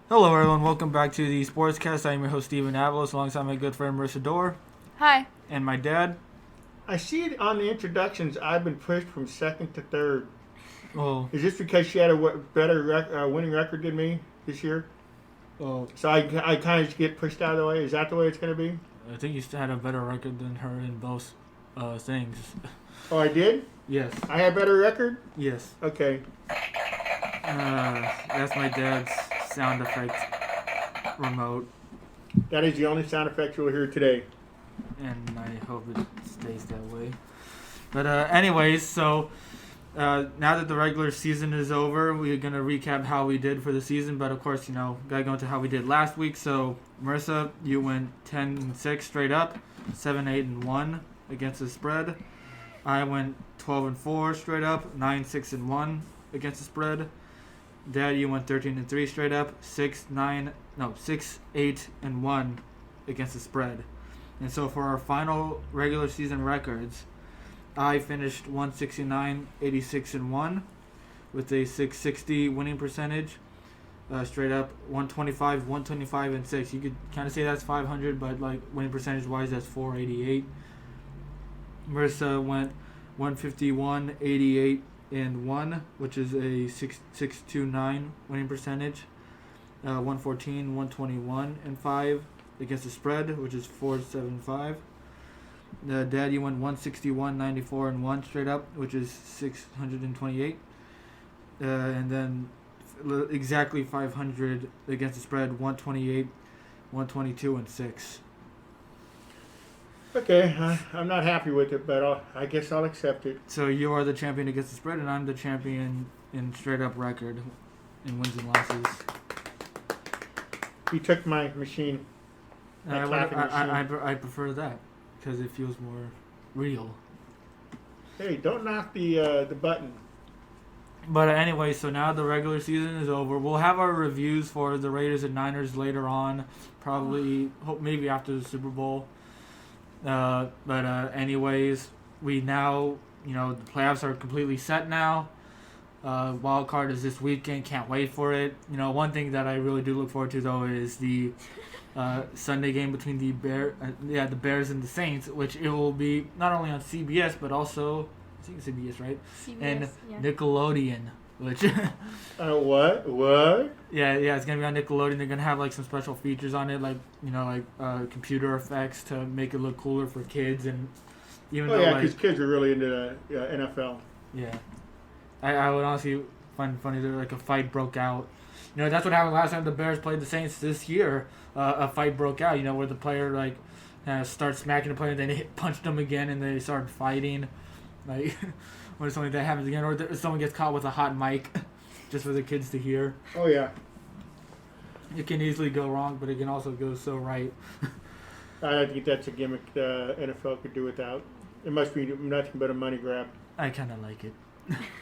Hello, everyone. Welcome back to the Sportscast. I am your host, Steven Avalos, alongside my good friend, Marissa Dorr. Hi. And my dad. I see it on the introductions. I've been pushed from second to third. Oh. Is this because she had a better winning record than me this year? Oh. So I kind of just get pushed out of the way? Is that the way it's going to be? I think you still had a better record than her in both things. Oh, I did? Yes. I had a better record? Yes. Okay. That's my dad's sound effect remote. That is the only sound effect you'll hear today. And I hope it stays that way. But anyways, so now that the regular season is over, we're going to recap how we did for the season. But of course, got to go into how we did last week. So Marissa, you went 10-6 straight up, 7-8-1 against the spread. I went 12-4 straight up, 9-6-1 against the spread. Dad, you went 13-3 straight up, 6-8-1 against the spread. And so for our final regular season records, I finished 169-86-1 with a 660 winning percentage. Straight up 125-125-6. You could kind of say that's 500, but like winning percentage wise, that's 488. Marissa went 151-88-1, which is a 629 winning percentage. 114-121-5 against the spread, which is 475. Dad, you went 161-94-1 straight up, which is 628. And then exactly 500 against the spread, 128-122-6. Okay, I'm not happy with it, but I guess I'll accept it. So you are the champion against the spread, and I'm the champion in straight up record in wins and losses. You took my machine. I prefer that because it feels more real. Hey, don't knock the button. But anyway, so now the regular season is over. We'll have our reviews for the Raiders and Niners later on, probably maybe after the Super Bowl. Anyways, we now, the playoffs are completely set now. Wild card is this weekend. Can't wait for it. One thing that I really do look forward to though is the Sunday game between the Bears and the Saints, which it will be not only on CBS but also I think it's CBS, right? CBS, and yeah. Nickelodeon, which What? yeah, it's gonna be on Nickelodeon. They're gonna have like some special features on it, like computer effects to make it look cooler for kids, and even though because kids are really into the NFL. Yeah. I would honestly find it funny that like a fight broke out. That's what happened last time the Bears played the Saints this year. A fight broke out, where the player starts smacking the player, and then they punched him again, and they started fighting. Like, when something like that happens again, or someone gets caught with a hot mic, just for the kids to hear. Oh yeah. It can easily go wrong, but it can also go so right. I think that's a gimmick the NFL could do without. It must be nothing but a money grab. I kind of like it.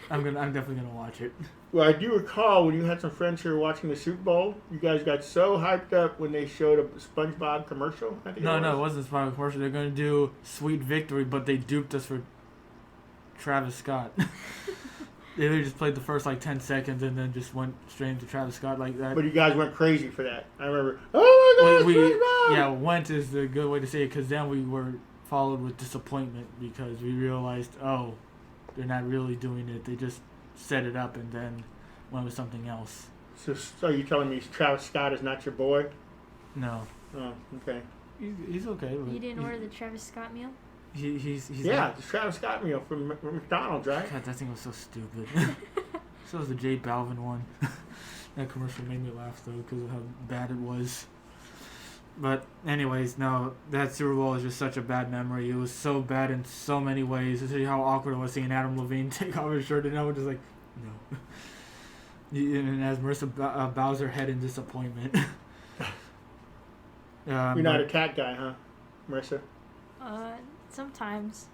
I'm definitely gonna watch it. Well, I do recall when you had some friends here watching the Super Bowl, you guys got so hyped up when they showed a SpongeBob commercial. I think No, it wasn't a SpongeBob commercial. They're gonna do Sweet Victory, but they duped us for Travis Scott. They just played the first 10 seconds and then just went straight into Travis Scott like that. But you guys went crazy for that. I remember. Oh my God, SpongeBob! Went is the good way to say it, because then we were followed with disappointment because we realized, they're not really doing it. They just set it up and then went with something else. So you telling me Travis Scott is not your boy? No. Oh, okay. He's okay. You didn't order the Travis Scott meal? He's the Travis Scott meal from McDonald's, right? God, that thing was so stupid. So was the J Balvin one. That commercial made me laugh though because of how bad it was. But anyways, no, that Super Bowl is just such a bad memory. It was so bad in so many ways. To see how awkward it was seeing Adam Levine take off his shirt, and I was just like, no. And as Marissa bows her head in disappointment. You're not a cat guy, huh, Marissa? Sometimes.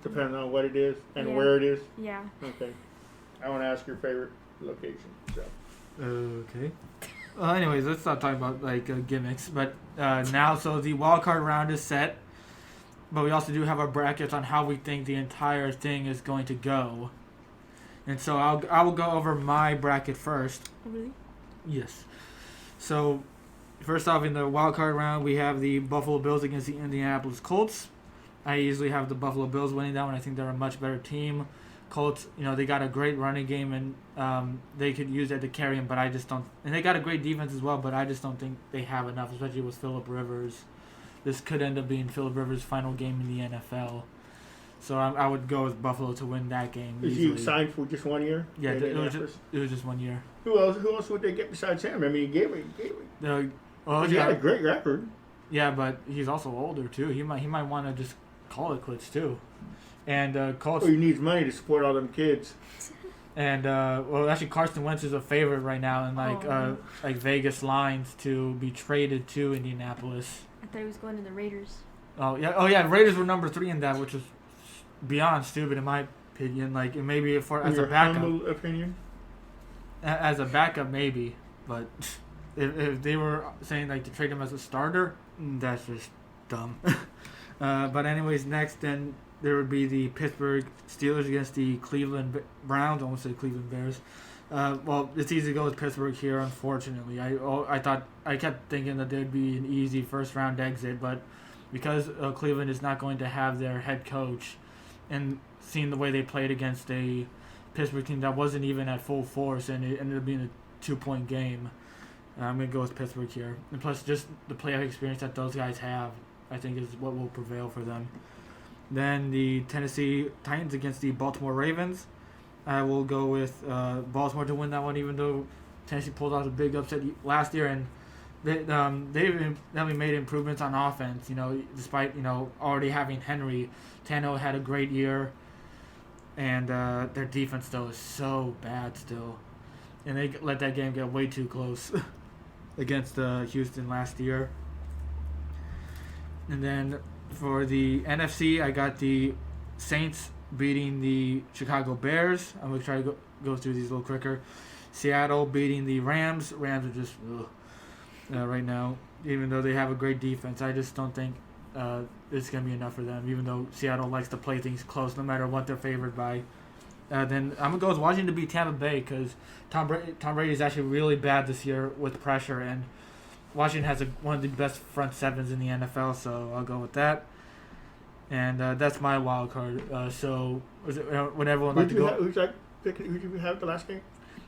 Depending on what it is and where it is? Yeah. Okay. I want to ask your favorite location, so. Okay. Well, anyways, let's stop talking about gimmicks. But now, so the wild card round is set, but we also do have our brackets on how we think the entire thing is going to go. And so I will go over my bracket first. Really? Yes. So, first off, in the wild card round, we have the Buffalo Bills against the Indianapolis Colts. I usually have the Buffalo Bills winning that one. I think they're a much better team. Colts, they got a great running game, and they could use that to carry them, but I just don't. And they got a great defense as well, but I just don't think they have enough, especially with Phillip Rivers. This could end up being Phillip Rivers' final game in the NFL. So I would go with Buffalo to win that game. Is easily. he signed for just 1 year? Yeah, it was just 1 year. Who else would they get besides him? I mean, he gave it. He had a great record. Yeah, but he's also older too. He might want to just call it quits too. And Colts. He needs money to support all them kids. And actually, Carson Wentz is a favorite right now in like Vegas lines to be traded to Indianapolis. I thought he was going to the Raiders. Oh yeah. Raiders were number 3 in that, which is beyond stupid in my opinion. Like maybe as a backup. Humble opinion. As a backup, maybe, but if they were saying like to trade him as a starter, that's just dumb. But anyways, next then there would be the Pittsburgh Steelers against the Cleveland Browns. I almost said Cleveland Bears. Well, it's easy to go with Pittsburgh here. Unfortunately, I kept thinking that there'd be an easy first round exit, but because Cleveland is not going to have their head coach, and seeing the way they played against a Pittsburgh team that wasn't even at full force, and it ended up being a 2-point game, I'm going to go with Pittsburgh here. And plus, just the playoff experience that those guys have, I think, is what will prevail for them. Then the Tennessee Titans against the Baltimore Ravens. I will go with Baltimore to win that one, even though Tennessee pulled out a big upset last year, and they've definitely made improvements on offense. Despite already having Henry, Tannehill had a great year, and their defense though is so bad still, and they let that game get way too close against Houston last year. And then for the NFC, I got the Saints beating the Chicago Bears. I'm going to try to go through these a little quicker. Seattle beating the Rams. Rams are just right now, even though they have a great defense. I just don't think it's going to be enough for them, even though Seattle likes to play things close no matter what they're favored by. Then I'm going to go with Washington to beat Tampa Bay because Tom Brady is actually really bad this year with pressure, and Washington has one of the best front sevens in the NFL, so I'll go with that. And that's my wild card. So would everyone like to go? Who did you have the last game?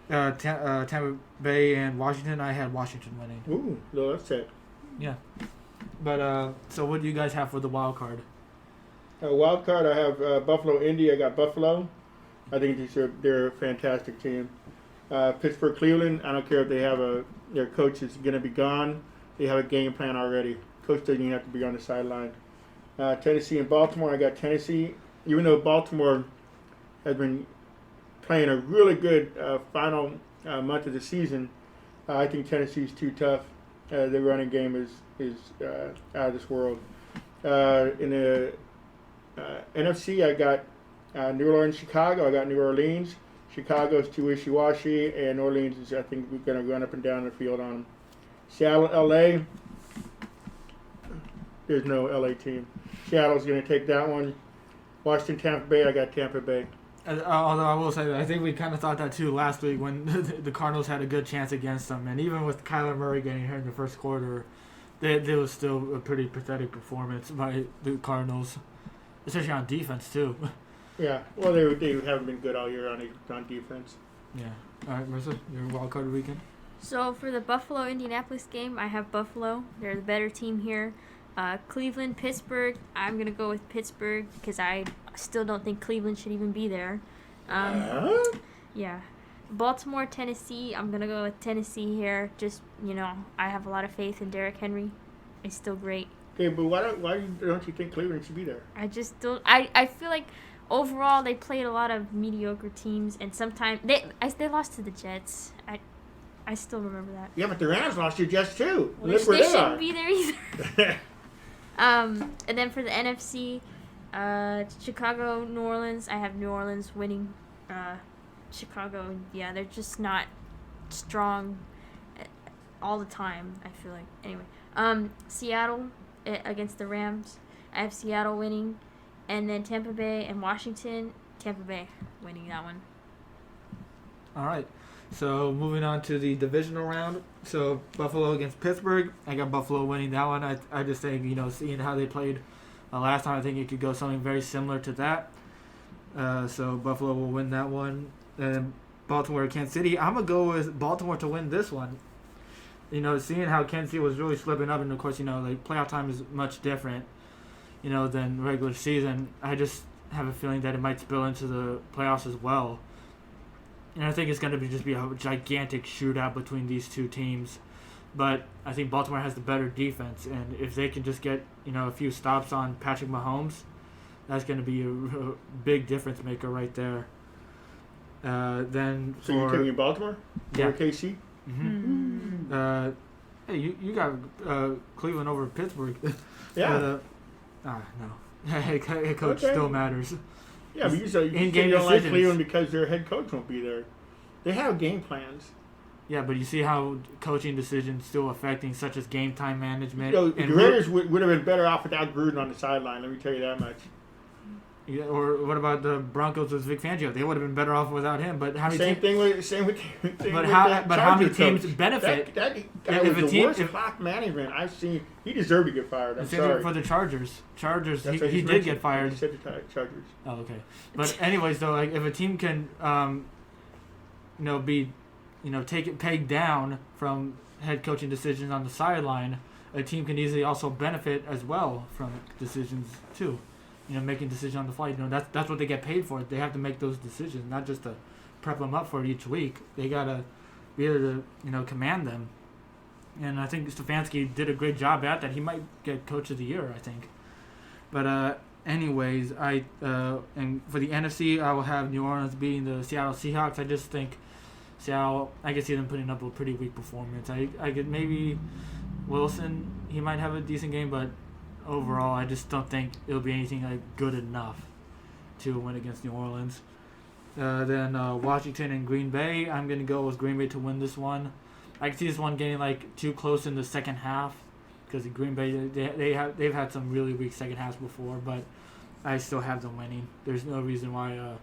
Tampa Bay and Washington. I had Washington winning. Ooh, no, that's it. Yeah. But so what do you guys have for the wild card? Wild card, I have Buffalo, Indy. I got Buffalo. I think they're a fantastic team. Pittsburgh, Cleveland. I don't care if they have their coach is going to be gone. They have a game plan already. Coach doesn't even have to be on the sideline. Tennessee and Baltimore. I got Tennessee. Even though Baltimore has been playing a really good final month of the season, I think Tennessee's too tough. Their running game is out of this world. In the NFC, I got New Orleans, Chicago. I got New Orleans. Chicago's too wishy-washy, and New Orleans is, I think, we're going to run up and down the field on them. Seattle, L.A. There's no L.A. team. Seattle's going to take that one. Washington, Tampa Bay. I got Tampa Bay. Although I will say that I think we kind of thought that too last week when the Cardinals had a good chance against them, and even with Kyler Murray getting hurt in the first quarter, there was still a pretty pathetic performance by the Cardinals, especially on defense too. Yeah, well, they haven't been good all year on defense. Yeah. All right, Marissa, your wild card weekend. So for the Buffalo-Indianapolis game, I have Buffalo. They're the better team here. Cleveland, Pittsburgh. I'm going to go with Pittsburgh because I still don't think Cleveland should even be there. Yeah. Baltimore, Tennessee. I'm going to go with Tennessee here. Just, I have a lot of faith in Derrick Henry. He's still great. Okay, but why don't you think Cleveland should be there? I just don't. I feel like overall they played a lot of mediocre teams, and sometimes they lost to the Jets. I still remember that. Yeah, but the Rams lost to Jets too. Which they shouldn't be there either. And then for the NFC, Chicago, New Orleans. I have New Orleans winning. Chicago, yeah, they're just not strong all the time, I feel like. Anyway, Seattle against the Rams. I have Seattle winning. And then Tampa Bay and Washington. Tampa Bay winning that one. All right. So moving on to the divisional round. So Buffalo against Pittsburgh. I got Buffalo winning that one. I just think, seeing how they played last time, I think it could go something very similar to that. So Buffalo will win that one. And Baltimore, Kansas City. I'm going to go with Baltimore to win this one. Seeing how Kansas City was really slipping up, and of course, like playoff time is much different, than regular season. I just have a feeling that it might spill into the playoffs as well. And I think it's going to be a gigantic shootout between these two teams. But I think Baltimore has the better defense, and if they can just get, a few stops on Patrick Mahomes, that's going to be a big difference maker right there. Then so you're taking Baltimore? Yeah. Over KC? Mm-hmm. Hey, you got Cleveland over Pittsburgh. Yeah. No. Head coach still matters. Yeah, but you said you don't like Cleveland because their head coach won't be there. They have game plans. Yeah, but you see how coaching decisions still affecting, such as game time management. The Raiders would have been better off without Gruden on the sideline. Let me tell you that much. Yeah, or what about the Broncos with Vic Fangio? They would have been better off without him. But how many same thing with how many teams benefit? That was the worst clock management I've seen. He deserved to get fired. I'm sorry. For the Chargers, he did get fired. He said the Chargers. Oh, okay. But anyways, though, like if a team can, take it pegged down from head coaching decisions on the sideline, a team can easily also benefit as well from decisions too. Making decisions on the fly. That's what they get paid for. They have to make those decisions, not just to prep them up for it each week. They gotta be able to, command them. And I think Stefanski did a great job at that. He might get Coach of the Year, I think. But anyways, and for the NFC, I will have New Orleans beating the Seattle Seahawks. I just think Seattle, I could see them putting up a pretty weak performance. I could maybe Wilson, he might have a decent game, but overall, I just don't think it'll be anything like good enough to win against New Orleans. Then Washington and Green Bay. I'm gonna go with Green Bay to win this one. I can see this one getting like too close in the second half because Green Bay they've had some really weak second halves before, but I still have them winning. There's no reason why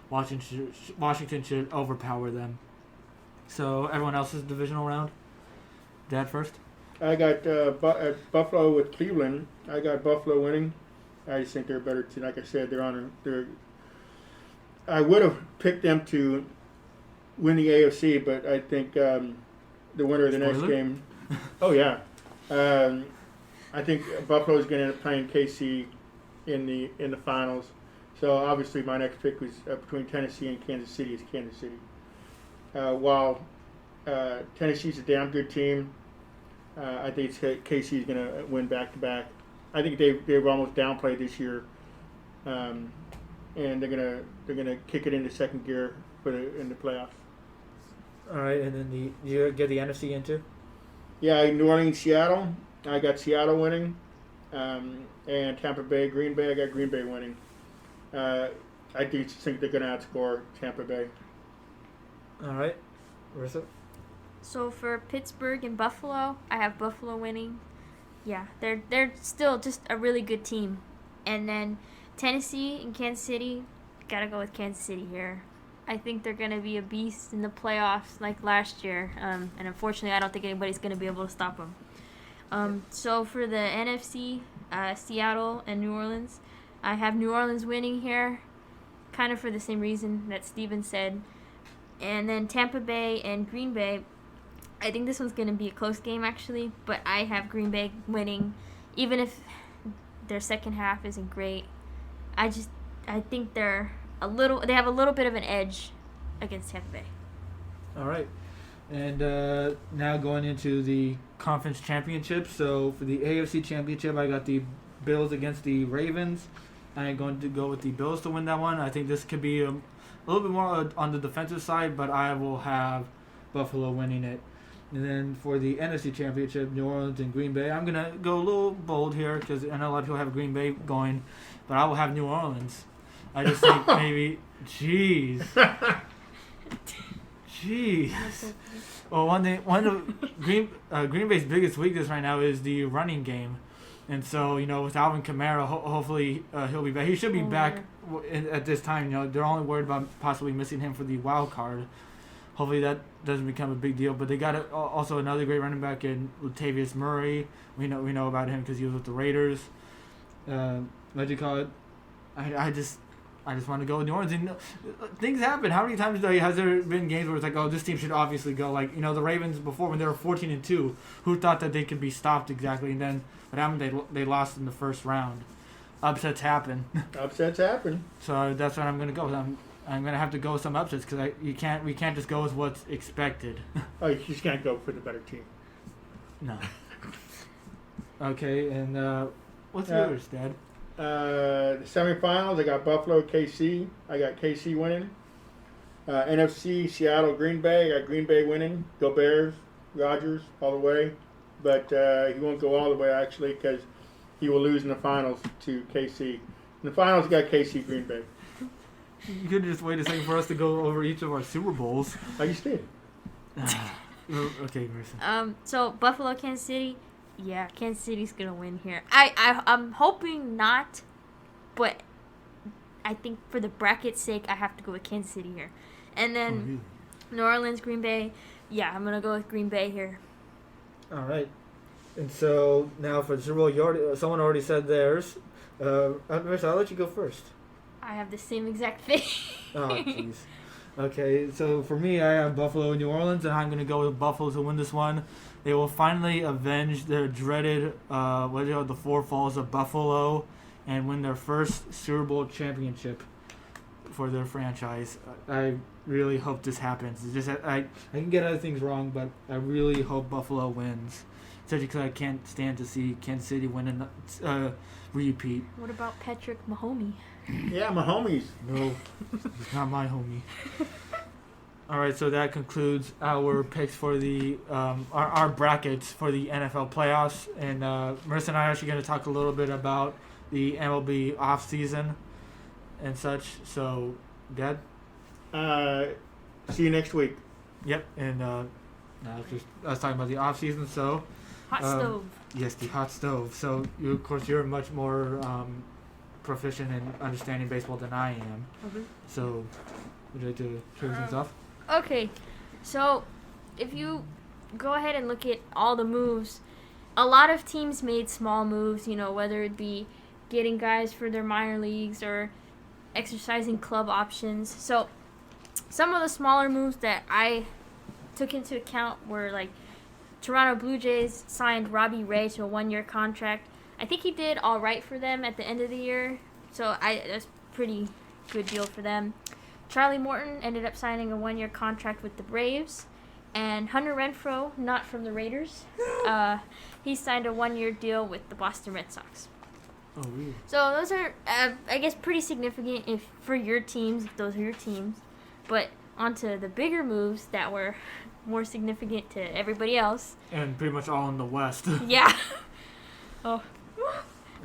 Washington should overpower them. So everyone else's divisional round. Dad first. I got Buffalo with Cleveland. I got Buffalo winning. I just think they're a better team. Like I said, I would have picked them to win the AFC, but I think the winner of the next game. Oh yeah, I think Buffalo is going to end up playing KC in the finals. So obviously, my next pick was between Tennessee and Kansas City. Is Kansas City. While Tennessee's a damn good team. I think KC is going to win back-to-back. I think they've almost downplayed this year, and they're gonna kick it into second gear in the playoffs. All right, and then you get the NFC into? Yeah, New Orleans, Seattle. I got Seattle winning, and Tampa Bay, Green Bay. I got Green Bay winning. I do think they're gonna outscore Tampa Bay. All right, Marissa. So for Pittsburgh and Buffalo, I have Buffalo winning. Yeah, they're still just a really good team. And then Tennessee and Kansas City, gotta go with Kansas City here. I think they're gonna be a beast in the playoffs like last year. And unfortunately, I don't think anybody's gonna be able to stop them. So for the NFC, Seattle and New Orleans, I have New Orleans winning here, kind of for the same reason that Steven said. And then Tampa Bay and Green Bay. I think this one's going to be a close game, actually, but I have Green Bay winning, even if their second half isn't great. I think they have a little bit of an edge against Tampa Bay. All right. And now going into the conference championship. So for the AFC championship, I got the Bills against the Ravens. I'm going to go with the Bills to win that one. I think this could be a little bit more on the defensive side, but I will have Buffalo winning it. And then for the NFC Championship, New Orleans and Green Bay, I'm going to go a little bold here because I know a lot of people have Green Bay going, but I will have New Orleans. I just think maybe, jeez. Well, one of Green Bay's biggest weakness right now is the running game. And so, with Alvin Kamara, hopefully he'll be back. He should be back at this time. They're only worried about possibly missing him for the wild card. hopefully that doesn't become a big deal. But they got also another great running back in Latavius Murray. We know about him because he was with the Raiders. What do you call it? I just want to go with New Orleans. And things happen. How many times has there been games where it's like, oh, this team should obviously go? Like, the Ravens before when they were 14-2, who thought that they could be stopped exactly? And then what happened? They lost in the first round. Upsets happen. Upsets happen. So that's what I'm gonna go with. I'm gonna have to go with some upsets because we can't just go with what's expected. Oh, you just can't go for the better team. No. Okay, and what's yours, Dad? The semifinals, I got Buffalo, KC. I got KC winning. NFC, Seattle, Green Bay. I got Green Bay winning. Go Bears, Rodgers, all the way. But he won't go all the way, actually, because he will lose in the finals to KC. In the finals, I got KC, Green Bay. You could just wait a second for us to go over each of our Super Bowls. I just did. Okay, Marissa. So Buffalo, Kansas City. Yeah, Kansas City's gonna win here. I'm hoping not, but I think for the bracket's sake, I have to go with Kansas City here. And then New Orleans, Green Bay. Yeah, I'm gonna go with Green Bay here. All right. And so now for the Super Bowl, someone already said theirs. Marissa, I'll let you go first. I have the same exact thing. Oh, jeez. Okay, so for me, I have Buffalo and New Orleans, and I'm going to go with Buffalo to win this one. They will finally avenge their dreaded, the Four Falls of Buffalo and win their first Super Bowl championship for their franchise. I really hope this happens. It's just I can get other things wrong, but I really hope Buffalo wins. Especially because I can't stand to see Kansas City win a repeat. What about Patrick Mahomes? Yeah, my homies. No, he's not my homie. All right, so that concludes our picks for the our brackets for the NFL playoffs. And Marissa and I are actually going to talk a little bit about the MLB offseason and such. So, Dad? See you next week. Yep, and I was talking about the offseason, so... Hot stove. Yes, the hot stove. So, of course, you're much more proficient in understanding baseball than I am. Okay. So, would you like to show things off? Okay, so if you go ahead and look at all the moves, a lot of teams made small moves, whether it be getting guys for their minor leagues or exercising club options. So some of the smaller moves that I took into account were like Toronto Blue Jays signed Robbie Ray to a 1-year contract. I think he did all right for them at the end of the year, so that's a pretty good deal for them. Charlie Morton ended up signing a 1-year contract with the Braves, and Hunter Renfroe, not from the Raiders, he signed a 1-year deal with the Boston Red Sox. Oh, really? So those are, I guess, pretty significant for your teams, if those are your teams. But onto the bigger moves that were more significant to everybody else. And pretty much all in the West. Yeah. Oh.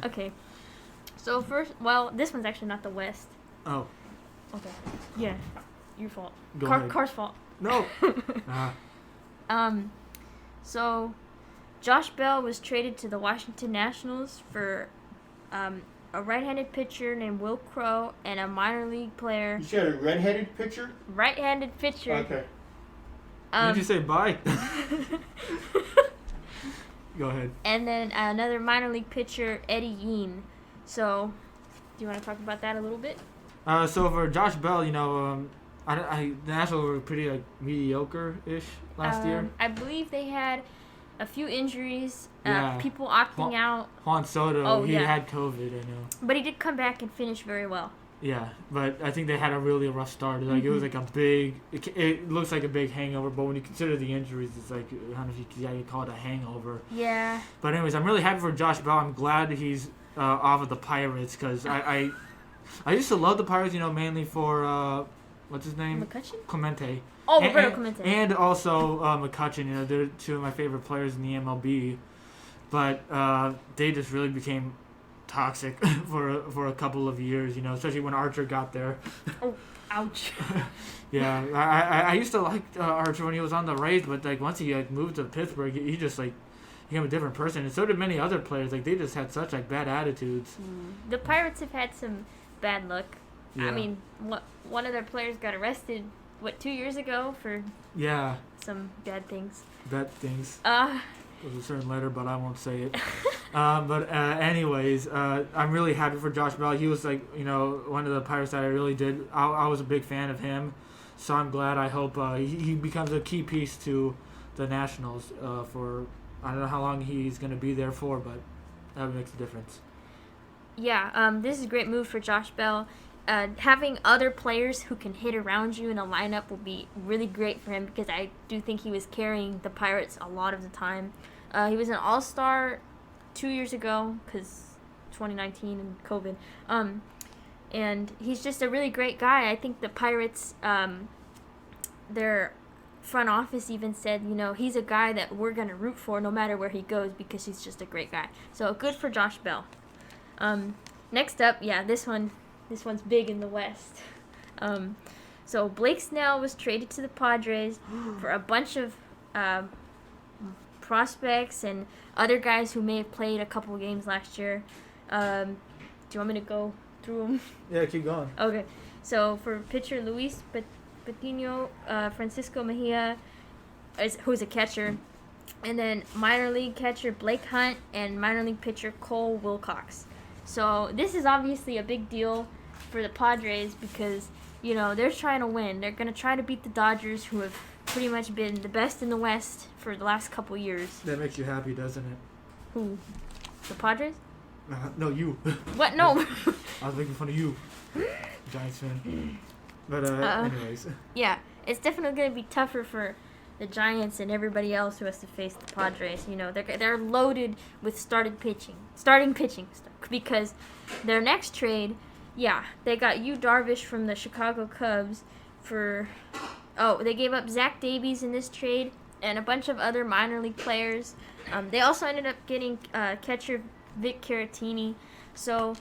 Okay. So first, this one's actually not the West. Oh. Okay. Yeah. Your fault. Go ahead. Car's fault. No. So Josh Bell was traded to the Washington Nationals for a right-handed pitcher named Will Crow and a minor league player. You said a red-headed pitcher? Right-handed pitcher. Okay. Did you say bye? Go ahead. And then another minor league pitcher, Eddie Yean. So, do you want to talk about that a little bit? So for Josh Bell, the Nationals were pretty mediocre-ish last year. I believe they had a few injuries, Yeah. people opting out. Juan Soto, he yeah. had COVID, I know. But he did come back and finish very well. Yeah, but I think they had a really rough start. Like it was like a big. It looks like a big hangover, but when you consider the injuries, it's like I don't know if you call it a hangover. Yeah. But anyways, I'm really happy for Josh Bell. I'm glad he's off of the Pirates because I used to love the Pirates. Mainly for what's his name? McCutcheon? Clemente. Oh, Roberto Clemente. And also McCutcheon. They're two of my favorite players in the MLB. But they just really became toxic for a couple of years, especially when Archer got there. Oh, ouch. Yeah, I used to like Archer when he was on the Rays, but once he moved to Pittsburgh, he just became a different person, and so did many other players. They just had such bad attitudes. The Pirates have had some bad luck. Yeah. I mean, one of their players got arrested 2 years ago for Yeah, some bad things. that things. Uh, There's a certain letter, but I won't say it. Anyways, I'm really happy for Josh Bell. He was like, one of the Pirates that I really did. I was a big fan of him, so I'm glad. I hope he becomes a key piece to the Nationals for, I don't know how long he's going to be there for, but that makes a difference. yeah, this is a great move for Josh Bell. Having other players who can hit around you in a lineup will be really great for him because I do think he was carrying the Pirates a lot of the time. He was an all-star 2 years ago because 2019 and COVID. And he's just a really great guy. I think the Pirates, their front office even said, he's a guy that we're going to root for no matter where he goes because he's just a great guy. So good for Josh Bell. Next up, this one's big in the West. So Blake Snell was traded to the Padres for a bunch of prospects and other guys who may have played a couple of games last year. Do you want me to go through them? Yeah, keep going. Okay. So for pitcher Luis Patino, Francisco Mejia, who's a catcher, and then minor league catcher Blake Hunt and minor league pitcher Cole Wilcox. So this is obviously a big deal for the Padres because, they're trying to win. They're going to try to beat the Dodgers, who have pretty much been the best in the West for the last couple years. That makes you happy, doesn't it? Who? The Padres? No, you. What? No. I was making fun of you, Giants fan. But anyways. Yeah, it's definitely going to be tougher for the Giants and everybody else who has to face the Padres. They're loaded with starting pitching, because their next trade, they got Yu Darvish from the Chicago Cubs they gave up Zach Davies in this trade and a bunch of other minor league players. They also ended up getting catcher Vic Caratini. So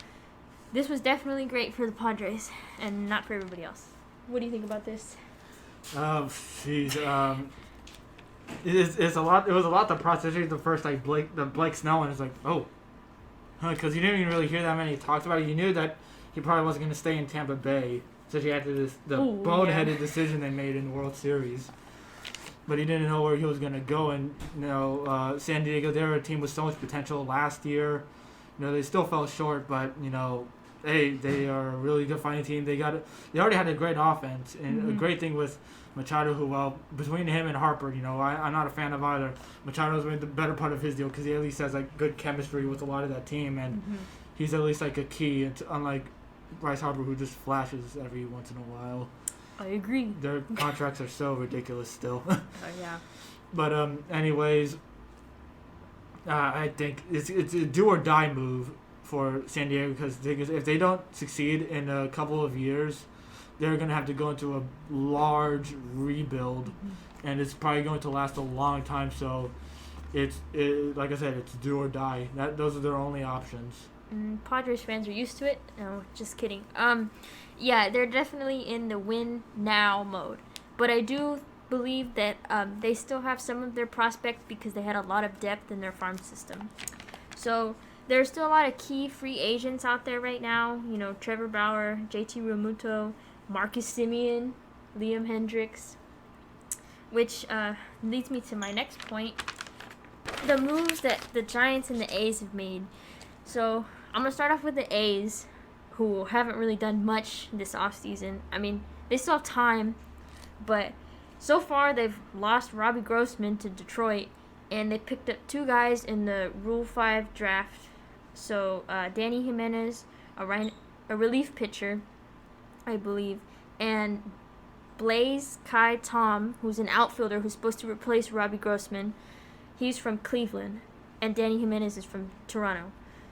this was definitely great for the Padres and not for everybody else. What do you think about this? It's a lot. It was a lot to process. The first Blake Snell one is like, because you didn't even really hear that many talks about it. You knew that he probably wasn't going to stay in Tampa Bay, especially after the boneheaded decision they made in the World Series. But he didn't know where he was going to go. And San Diego, they were a team with so much potential last year. They still fell short, but they are a really good fighting team. They already had a great offense, and a great thing with Machado, who, between him and Harper, I'm not a fan of either. Machado's made the better part of his deal because he at least has good chemistry with a lot of that team, and he's at least a key, unlike Bryce Harper, who just flashes every once in a while. I agree. Their contracts are so ridiculous still. Oh yeah. But anyways, I think it's a do or die move for San Diego because if they don't succeed in a couple of years, they're going to have to go into a large rebuild, and it's probably going to last a long time. So like I said, it's do or die. Those are their only options. Padres fans are used to it. No, just kidding. They're definitely in the win now mode. But I do believe that they still have some of their prospects because they had a lot of depth in their farm system. So there's still a lot of key free agents out there right now. Trevor Bauer, JT Realmuto, Marcus Semien, Liam Hendricks. Which leads me to my next point. The moves that the Giants and the A's have made. So I'm going to start off with the A's, who haven't really done much this offseason. I mean, they still have time, but so far they've lost Robbie Grossman to Detroit, and they picked up two guys in the Rule 5 draft. So Danny Jimenez, a relief pitcher, I believe, and Blaze Kai Tom, who's an outfielder who's supposed to replace Robbie Grossman. He's from Cleveland, and Danny Jimenez is from Toronto.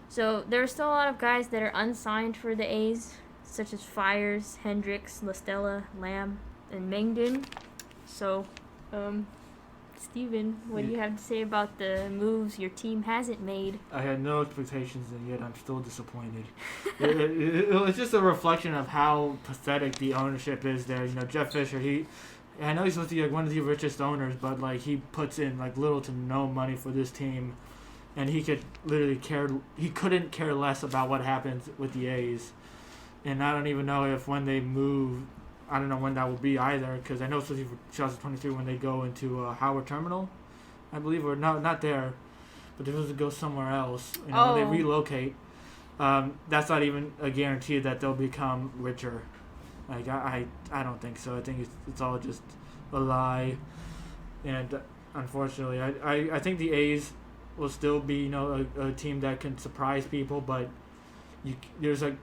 So there are still a lot of guys that are unsigned for the A's, such as Fires, Hendricks, LaStella, Lamb, and Mengden. So, Steven, what do you have to say about the moves your team hasn't made? I had no expectations, and yet I'm still disappointed. It's just a reflection of how pathetic the ownership is there. Jeff Fisher, I know he's supposed to be one of the richest owners, but he puts in little to no money for this team. And he couldn't care less about what happens with the A's. And I don't even know if when they move I don't know when that will be either, because I know it's supposed to be for 2023 when they go into Howard Terminal, I believe, or no, not there, but they're supposed to go somewhere else. When they relocate, that's not even a guarantee that they'll become richer. Like I don't think so. I think it's all just a lie, and unfortunately, I think the A's will still be a team that can surprise people, but there's like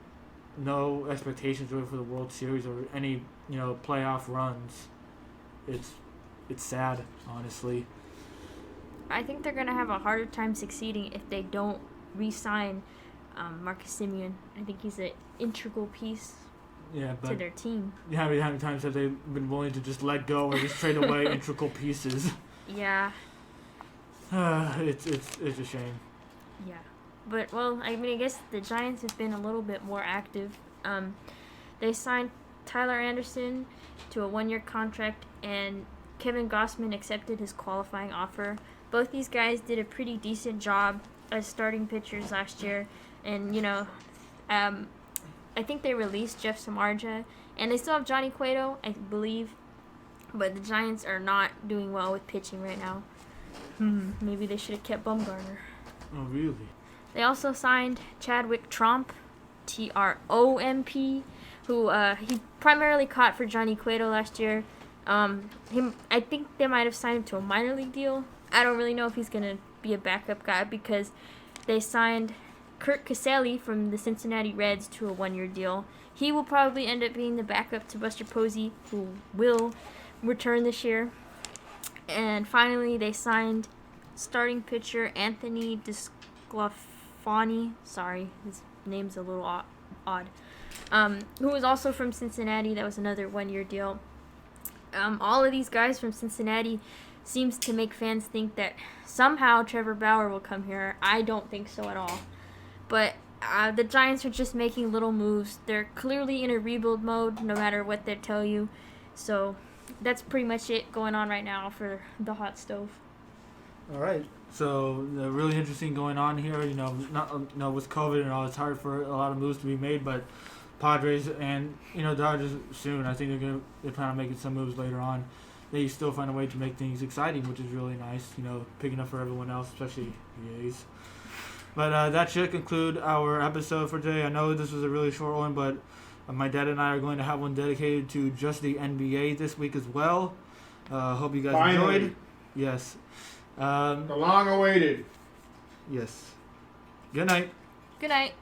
no expectations really for the World Series or any playoff runs. It's sad, honestly. I think they're gonna have a harder time succeeding if they don't re-sign Marcus Semien. I think he's an integral piece to their team. How many times have they been willing to just let go or just trade away integral pieces? Yeah. It's a shame. Yeah. But, well, I mean, I guess the Giants have been a little bit more active. They signed Tyler Anderson to a 1-year contract, and Kevin Gossman accepted his qualifying offer. Both these guys did a pretty decent job as starting pitchers last year. And, I think they released Jeff Samardzija, and they still have Johnny Cueto, I believe. But the Giants are not doing well with pitching right now. Maybe they should have kept Bumgarner. Oh, really? They also signed Chadwick Tromp, Tromp, who he primarily caught for Johnny Cueto last year. I think they might have signed him to a minor league deal. I don't really know if he's going to be a backup guy because they signed Kurt Caselli from the Cincinnati Reds to a 1-year deal. He will probably end up being the backup to Buster Posey, who will return this year. And finally, they signed starting pitcher Anthony Desclafani. Sorry, his name's a little odd. Who was also from Cincinnati. That was another 1-year deal. All of these guys from Cincinnati seems to make fans think that somehow Trevor Bauer will come here. I don't think so at all. But the Giants are just making little moves. They're clearly in a rebuild mode, no matter what they tell you. So that's pretty much it going on right now for the hot stove. All right. So really interesting going on here. With COVID and all, it's hard for a lot of moves to be made. But Padres and Dodgers soon. I think they plan on making some moves later on. They still find a way to make things exciting, which is really nice. Picking up for everyone else, especially the A's. But that should conclude our episode for today. I know this was a really short one, but my dad and I are going to have one dedicated to just the NBA this week as well. Hope you guys enjoyed. Yes. The long-awaited. Yes. Good night. Good night.